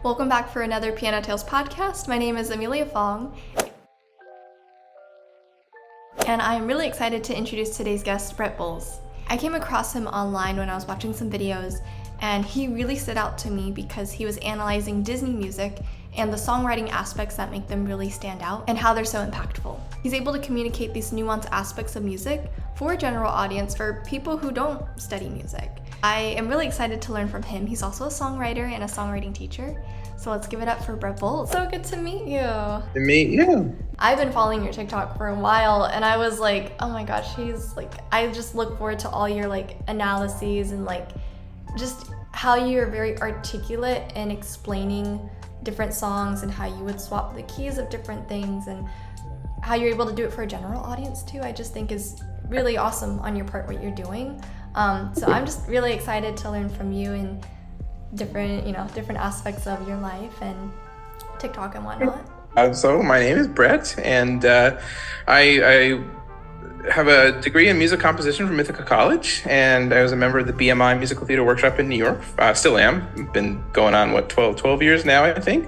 Welcome back for another PianoTales podcast. My name is Amelia Fong, and I'm really excited to introduce today's guest, Boles. I came across him online when I was watching some videos, and he really stood out to me because he was analyzing Disney music and the songwriting aspects that make them really stand out and how they're so impactful. He's able to communicate these nuanced aspects of music for a general audience, for people who don't study music. I am really excited to learn from him. He's also a songwriter and a songwriting teacher. So let's give it up for Boles. So good to meet you. To meet you. I've been following your TikTok for a while, and I was like, oh my gosh, I just look forward to all your analyses and just how you're very articulate in explaining different songs and how you would swap the keys of different things and how you're able to do it for a general audience too. I just think is really awesome on your part what you're doing. So I'm just really excited to learn from you in different aspects of your life and TikTok and whatnot. So my name is Brett, and I have a degree in music composition from Ithaca College, and I was a member of the BMI Musical Theater Workshop in New York. Still am. Been going on, 12 years now, I think.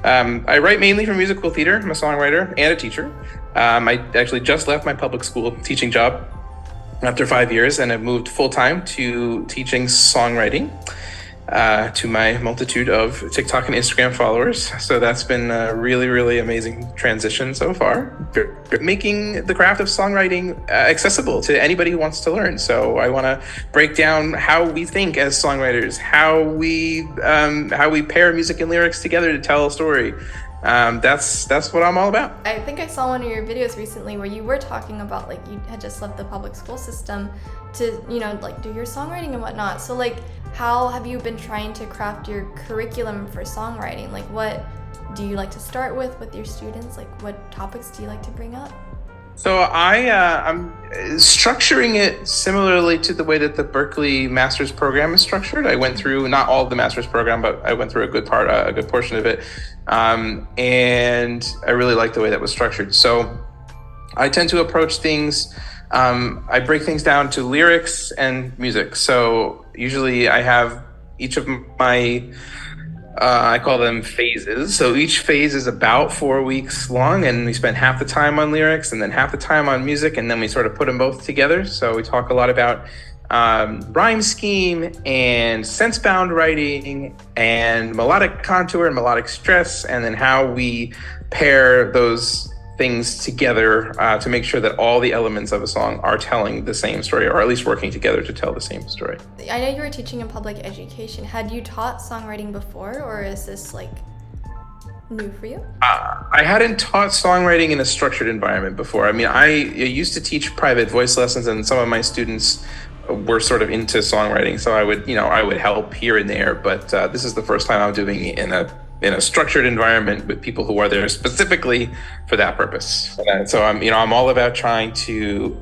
I write mainly for musical theater. I'm a songwriter and a teacher. I actually just left my public school teaching job after 5 years, and I've moved full-time to teaching songwriting to my multitude of TikTok and Instagram followers. So that's been a really, really amazing transition so far. Making the craft of songwriting accessible to anybody who wants to learn. So I want to break down how we think as songwriters, how we pair music and lyrics together to tell a story. That's what I'm all about. I think I saw one of your videos recently where you were talking about you had just left the public school system to do your songwriting and whatnot. So how have you been trying to craft your curriculum for songwriting? What do you like to start with your students? What topics do you like to bring up? So I'm structuring it similarly to the way that the Berklee master's program is structured. I went through not all of the master's program, but I went through a good portion of it, and I really like the way that was structured. So I tend to approach things. I break things down to lyrics and music. So usually I have each of my I call them phases. So each phase is about 4 weeks long, and we spend half the time on lyrics and then half the time on music, and then we sort of put them both together. So we talk a lot about rhyme scheme and sense-bound writing and melodic contour and melodic stress, and then how we pair those things together to make sure that all the elements of a song are telling the same story, or at least working together to tell the same story. I know you were teaching in public education. Had you taught songwriting before, or is this new for you? I hadn't taught songwriting in a structured environment before. I mean, I used to teach private voice lessons, and some of my students were sort of into songwriting, so I would help here and there. But this is the first time I'm doing it in a structured environment with people who are there specifically for that purpose. So I'm all about trying to.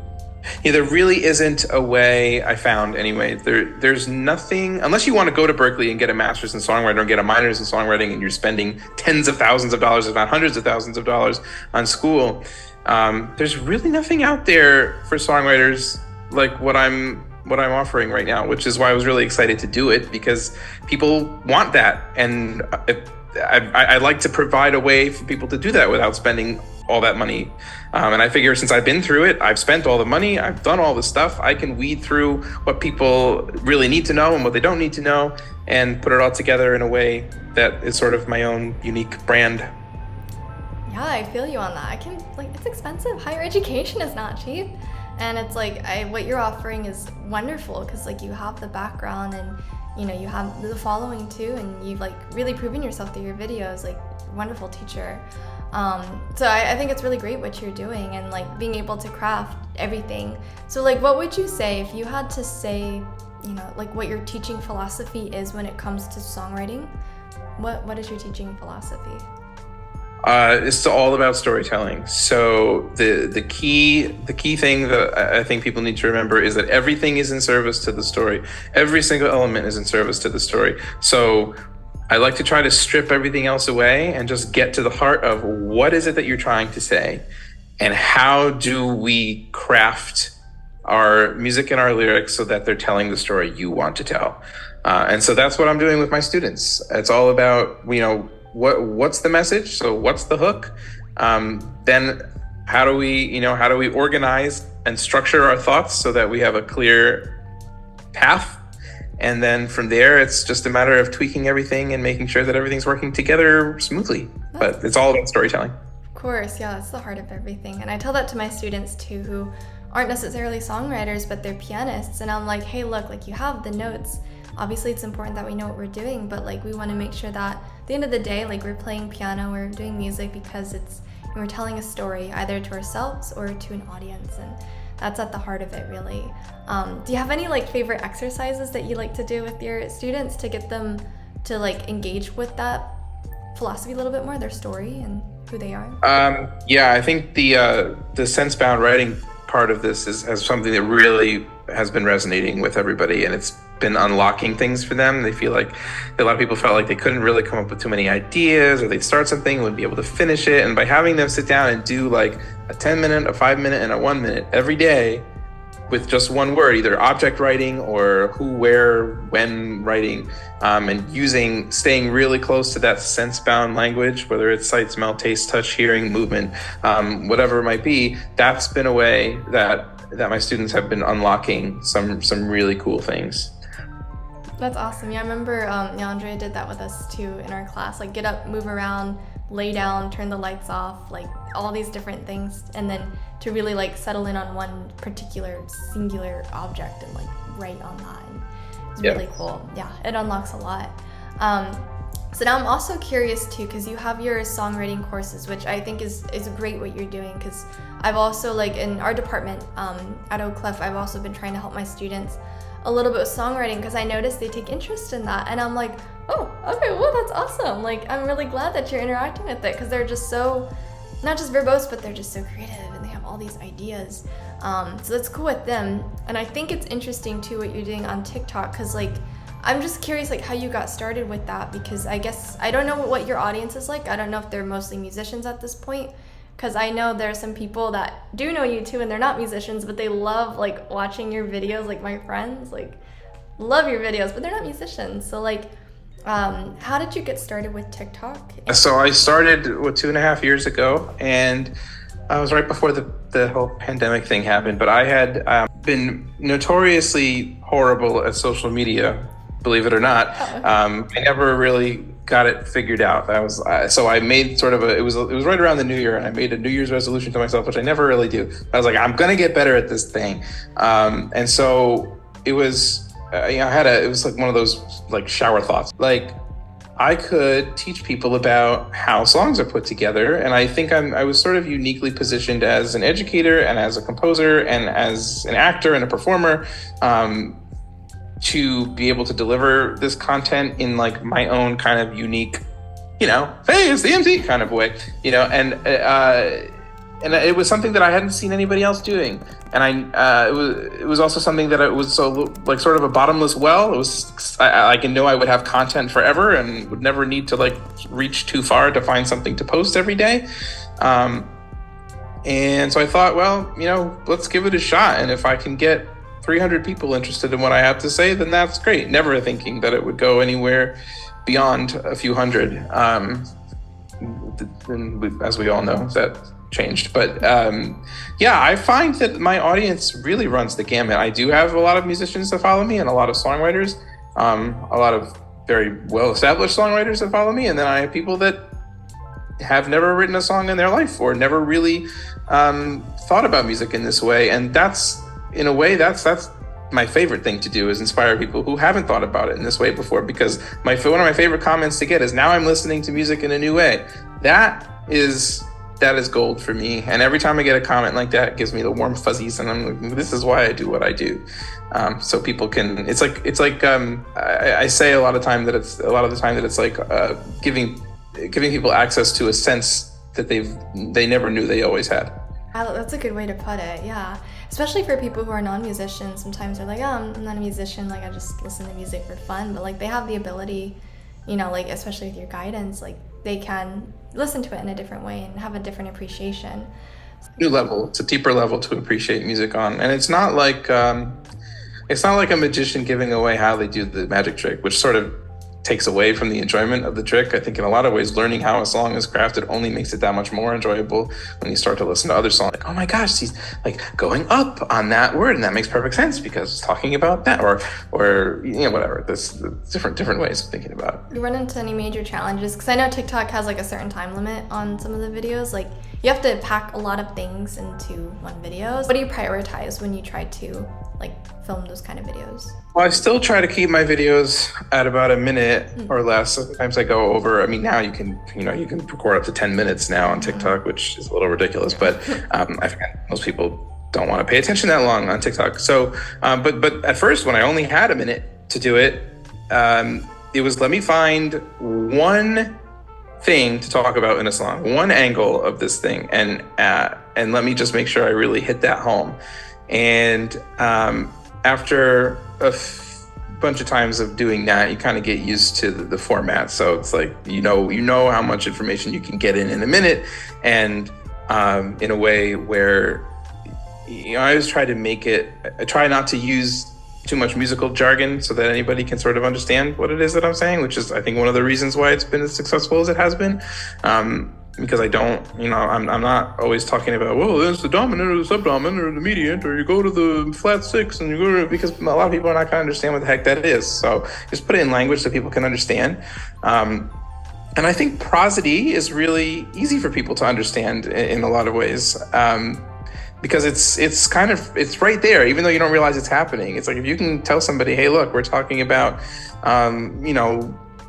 There really isn't a way, I found anyway. There's nothing, unless you want to go to Berklee and get a master's in songwriting or get a minor's in songwriting, and you're spending tens of thousands of dollars, if not hundreds of thousands of dollars on school. There's really nothing out there for songwriters like what I'm offering right now, which is why I was really excited to do it, because people want that, and I like to provide a way for people to do that without spending all that money. And I figure since I've been through it, I've spent all the money, I've done all the stuff, I can weed through what people really need to know and what they don't need to know, and put it all together in a way that is sort of my own unique brand. Yeah, I feel you on that. It's expensive. Higher education is not cheap. And it's what you're offering is wonderful because you have the background and you have the following too, and you've really proven yourself through your videos, wonderful teacher. So I think it's really great what you're doing and being able to craft everything. So what would you say if you had to say, what your teaching philosophy is when it comes to songwriting? What is your teaching philosophy? It's all about storytelling. So the key thing that I think people need to remember is that everything is in service to the story. Every single element is in service to the story. So I like to try to strip everything else away and just get to the heart of what is it that you're trying to say, and how do we craft our music and our lyrics so that they're telling the story you want to tell. And so that's what I'm doing with my students. It's all about, what's the message? So what's the hook? Then how do we organize and structure our thoughts so that we have a clear path? And then from there, it's just a matter of tweaking everything and making sure that everything's working together smoothly. But it's all about storytelling. Of course, yeah, that's the heart of everything. And I tell that to my students too, who aren't necessarily songwriters, but they're pianists. And I'm like, hey, look, like you have the notes. Obviously, it's important that we know what we're doing, but like we want to make sure that at the end of the day, like we're playing piano, we're doing music because we're telling a story either to ourselves or to an audience. And that's at the heart of it, really. Do you have any like favorite exercises that you like to do with your students to get them to like engage with that philosophy a little bit more, their story and who they are? Yeah, I think the sense-bound writing part of this is something that really has been resonating with everybody, and it's been unlocking things for them. They feel like a lot of people felt like they couldn't really come up with too many ideas, or they'd start something and wouldn't be able to finish it. And by having them sit down and do like a 10-minute, a 5-minute, and a 1-minute every day with just one word, either object writing or who, where, when writing, and staying really close to that sense-bound language, whether it's sight, smell, taste, touch, hearing, movement, whatever it might be, that's been a way that my students have been unlocking some really cool things. That's awesome. Yeah, I remember Andrea did that with us too in our class. Like get up, move around, lay down, turn the lights off, like all these different things. And then to really like settle in on one particular singular object and like write on that. And it's really cool. Yeah, it unlocks a lot. So now I'm also curious too, because you have your songwriting courses, which I think is great what you're doing, because I've also like in our department at Oclef, I've also been trying to help my students a little bit with songwriting because I noticed they take interest in that, and I'm like, oh, okay, well, that's awesome. Like, I'm really glad that you're interacting with it because they're just so, not just verbose, but they're just so creative and they have all these ideas. So that's cool with them. And I think it's interesting too what you're doing on TikTok because like, I'm just curious like how you got started with that, because I guess I don't know what your audience is like. I don't know if they're mostly musicians at this point, because I know there are some people that do know you too and they're not musicians, but they love like watching your videos. Like my friends like love your videos, but they're not musicians. So like, how did you get started with TikTok? So I started 2.5 years ago, and I was right before the whole pandemic thing happened, but I had been notoriously horrible at social media, believe it or not. I never really got it figured out. So I made sort of it was right around the new year, and I made a New Year's resolution to myself, which I never really do. I was like, I'm gonna get better at this thing, and so it was. It was like one of those like shower thoughts. Like I could teach people about how songs are put together, and I think I was sort of uniquely positioned as an educator and as a composer and as an actor and a performer. To be able to deliver this content in like my own kind of unique, hey, it's the MC kind of way, and it was something that I hadn't seen anybody else doing. And it was also something that it was so like sort of a bottomless well. It was, I can know I would have content forever and would never need to like reach too far to find something to post every day. And so I thought, well, let's give it a shot. And if I can get 300 people interested in what I have to say, then that's great. Never thinking that it would go anywhere beyond a few hundred. As we all know, that changed. But I find that my audience really runs the gamut. I do have a lot of musicians that follow me and a lot of songwriters, a lot of very well-established songwriters that follow me. And then I have people that have never written a song in their life or never really thought about music in this way. And that's my favorite thing to do, is inspire people who haven't thought about it in this way before, because one of my favorite comments to get is, now I'm listening to music in a new way. That is gold for me. And every time I get a comment like that, it gives me the warm fuzzies, and I'm like, this is why I do what I do. So people can, it's like I say a lot of the time that it's like giving people access to a sense that they never knew they always had. That's a good way to put it, yeah. Especially for people who are non-musicians, sometimes they're like, oh, I'm not a musician, like I just listen to music for fun. But like they have the ability, like especially with your guidance, like they can listen to it in a different way and have a different appreciation. New level, it's a deeper level to appreciate music on. And it's not like, it's not like a magician giving away how they do the magic trick, which sort of takes away from the enjoyment of the trick. I think in a lot of ways, learning how a song is crafted only makes it that much more enjoyable when you start to listen to other songs. Like, oh my gosh, he's like going up on that word, and that makes perfect sense because it's talking about that, or whatever. There's different ways of thinking about it. You run into any major challenges? Because I know TikTok has like a certain time limit on some of the videos. Like you have to pack a lot of things into one video. What do you prioritize when you try to like film those kind of videos? Well, I still try to keep my videos at about a minute or less. Sometimes I go over. I mean, now you can record up to 10 minutes now on TikTok, which is a little ridiculous. But I forget most people don't want to pay attention that long on TikTok. So, but at first, when I only had a minute to do it, it was let me find one thing to talk about in a song, one angle of this thing, and let me just make sure I really hit that home. And after a bunch of times of doing that, you kind of get used to the format. So it's like, you know how much information you can get in a minute, and in a way where, I always try to make it, I try not to use too much musical jargon so that anybody can sort of understand what it is that I'm saying, which is, I think, one of the reasons why it's been as successful as it has been. Because I don't, I'm not always talking about, well, there's the dominant or the subdominant or the mediant, or you go to the flat six and you go to, because a lot of people are not going to understand what the heck that is. So just put it in language so people can understand. And I think prosody is really easy for people to understand in a lot of ways. Because it's right there, even though you don't realize it's happening. It's like, if you can tell somebody, hey, look, we're talking about,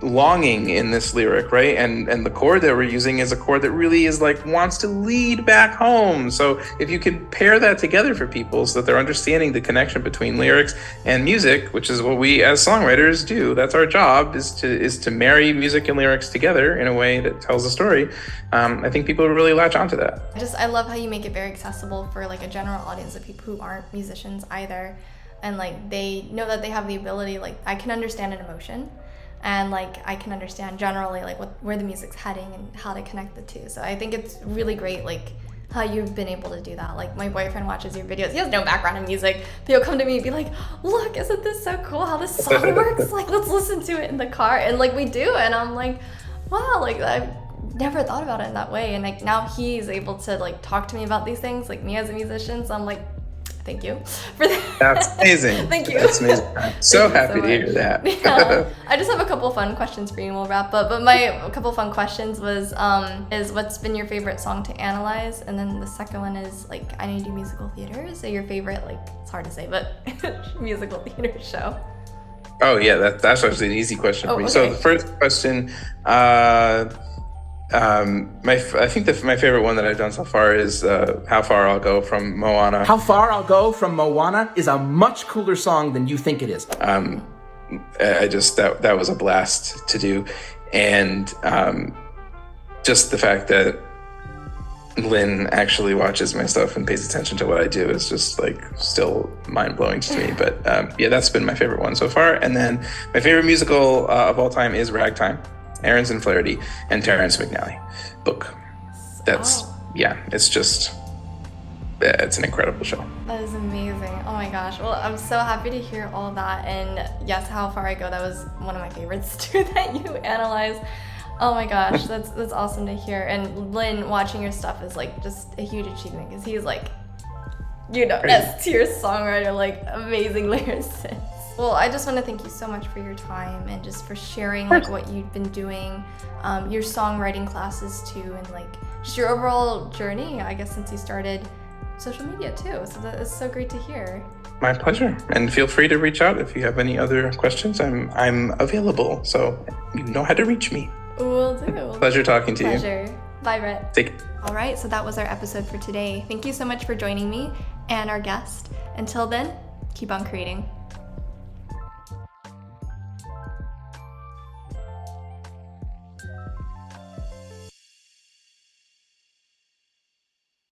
longing in this lyric, right? And the chord that we're using is a chord that really is like, wants to lead back home. So if you could pair that together for people so that they're understanding the connection between lyrics and music, which is what we as songwriters do, that's our job, is to marry music and lyrics together in a way that tells a story. I think people really latch onto that. I love how you make it very accessible for like a general audience of people who aren't musicians either. And like, they know that they have the ability, like, I can understand an emotion. And like, I can understand generally like where the music's heading and how to connect the two. So I think it's really great, like how you've been able to do that. Like my boyfriend watches your videos. He has no background in music. He'll come to me and be like, look, isn't this so cool how this song works? Like, let's listen to it in the car. And like, we do. And I'm like, wow, like I've never thought about it in that way. And like, now he's able to like talk to me about these things, like me as a musician. So I'm like, thank you for that. That's amazing. Thank you. That's amazing. I'm so happy to hear that. Yeah. I just have a couple fun questions for you and we'll wrap up. But a couple fun questions was, is what's been your favorite song to analyze? And then the second one is like, I know you do musical theater. So your favorite, like, it's hard to say, but musical theater show. Oh yeah, that's actually an easy question for you. Okay. So the first question, I think my favorite one that I've done so far is How Far I'll Go from Moana. How Far I'll Go from Moana is a much cooler song than you think it is. That was a blast to do. And just the fact that Lynn actually watches my stuff and pays attention to what I do is just like still mind-blowing to me. But yeah, that's been my favorite one so far. And then my favorite musical of all time is Ragtime, Ahrens and Flaherty, and Terrence McNally book. It's an incredible show. That is amazing. Oh my gosh. Well, I'm so happy to hear all of that. And yes, How Far I Go, that was one of my favorites too that you analyzed. Oh my gosh, that's awesome to hear. And Lynn watching your stuff is like just a huge achievement because he's like, S-tier songwriter, like amazing lyricist. Well, I just want to thank you so much for your time and just for sharing like what you've been doing, your songwriting classes too, and like just your overall journey, I guess, since you started social media too. So that is so great to hear. My pleasure. And feel free to reach out if you have any other questions. I'm available, so you know how to reach me. Will do. Pleasure talking to you. Pleasure. Bye, Brett. Take it. All right, so that was our episode for today. Thank you so much for joining me and our guest. Until then, keep on creating.